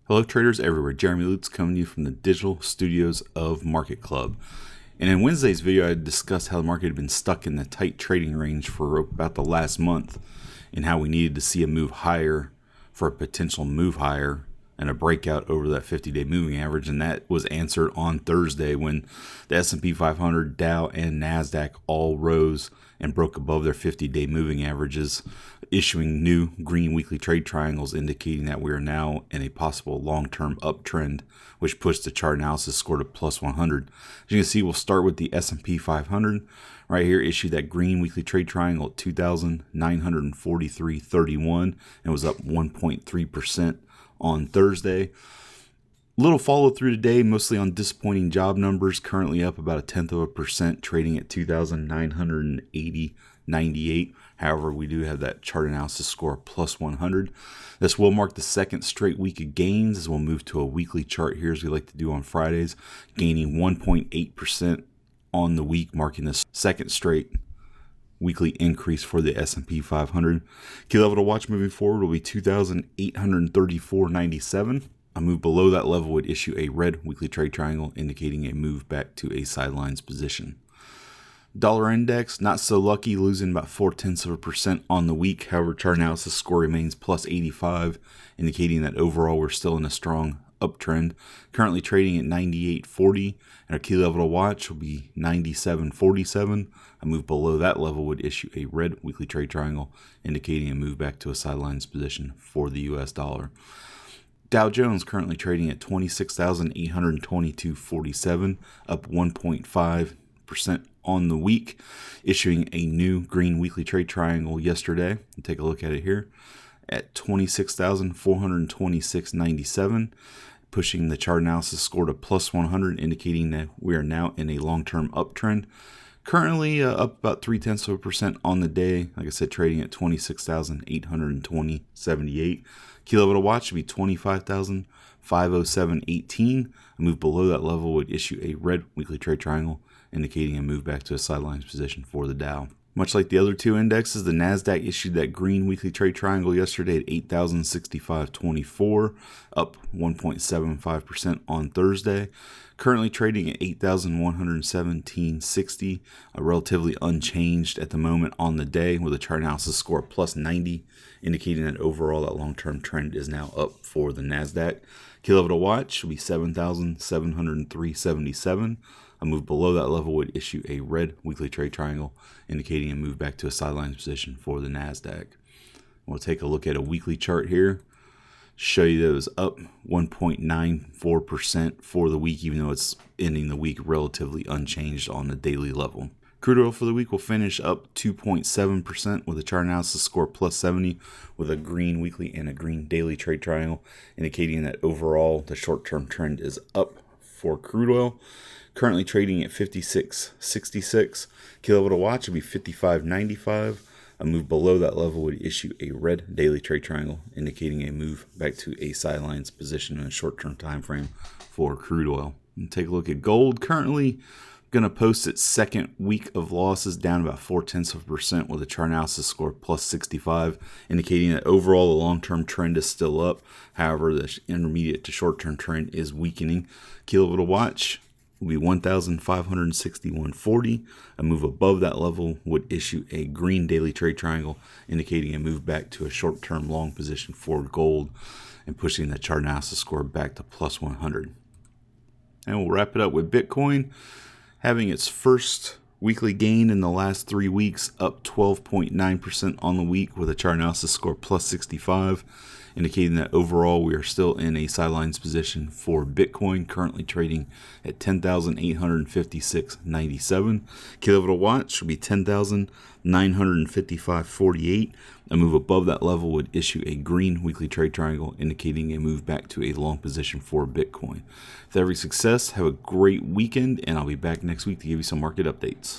Hello traders everywhere, Jeremy Lutz coming to you from the digital studios of Market Club. And in Wednesday's video, I discussed how the market had been stuck in the tight trading range for about the last month and how we needed to see a move higher for a potential move higher and a breakout over that 50-day moving average. And that was answered on Thursday when the S&P 500, Dow, and NASDAQ all rose and broke above their 50-day moving averages, issuing new green weekly trade triangles indicating that we are now in a possible long-term uptrend, which pushed the chart analysis score to plus 100. As you can see, we'll start with the S&P 500. Right here, issued that green weekly trade triangle at 2,943.31 and was up 1.3% on Thursday. Little follow through today, mostly on disappointing job numbers, currently up about 0.1%, trading at 2,980.98. However, we do have that chart analysis score plus 100. This will mark the second straight week of gains as we'll move to a weekly chart here, as we like to do on Fridays, gaining 1.8% on the week, marking the second straight weekly increase for the S&P 500. Key level to watch moving forward will be 2,834.97. A move below that level would issue a red weekly trade triangle indicating a move back to a sidelines position. Dollar index, not so lucky, losing about 0.4% on the week. However, chart analysis score remains plus 85, indicating that overall we're still in a strong uptrend. Currently trading at 98.40, and our key level to watch will be 97.47. A move below that level would issue a red weekly trade triangle, indicating a move back to a sidelines position for the US dollar. Dow Jones currently trading at 26,822.47, up 1.5% on the week, issuing a new green weekly trade triangle yesterday. And take a look at it here at 26,426.97, pushing the chart analysis score to plus 100, indicating that we are now in a long-term uptrend. Currently up about 0.3% on the day. Like I said, trading at 26,820.78. Key level to watch should be 25,507.18. A move below that level would issue a red weekly trade triangle, indicating a move back to a sidelines position for the Dow. Much like the other two indexes, the NASDAQ issued that green weekly trade triangle yesterday at 8,065.24, up 1.75% on Thursday. Currently trading at 8,117.60, relatively unchanged at the moment on the day, with a chart analysis score of plus 90, indicating that overall that long-term trend is now up for the NASDAQ. Key level to watch will be 7,703.77. A move below that level would issue a red weekly trade triangle, indicating a move back to a sidelines position for the NASDAQ. We'll take a look at a weekly chart here. Show you that it was up 1.94% for the week, even though it's ending the week relatively unchanged on the daily level. Crude oil for the week will finish up 2.7% with a chart analysis score plus 70, with a green weekly and a green daily trade triangle, indicating that overall the short-term trend is up for crude oil. Currently trading at 56.66. Key level to watch would be 55.95. A move below that level would issue a red daily trade triangle, indicating a move back to a sidelines position in a short-term time frame for crude oil. And take a look at gold. Currently going to post its second week of losses, down about 0.4% with a chart analysis score plus 65, indicating that overall the long-term trend is still up. However, the intermediate to short-term trend is weakening. Key level to watch will be 1,561.40. A move above that level would issue a green daily trade triangle, indicating a move back to a short-term long position for gold and pushing the chart analysis score back to plus 100. And we'll wrap it up with Bitcoin having its first weekly gain in the last 3 weeks, up 12.9% on the week with a chart analysis score plus 65, indicating that overall we are still in a sidelines position for Bitcoin, currently trading at 10,856.97. Key level to watch will be 10,955.48. A move above that level would issue a green weekly trade triangle, indicating a move back to a long position for Bitcoin. With every success, have a great weekend, and I'll be back next week to give you some market updates.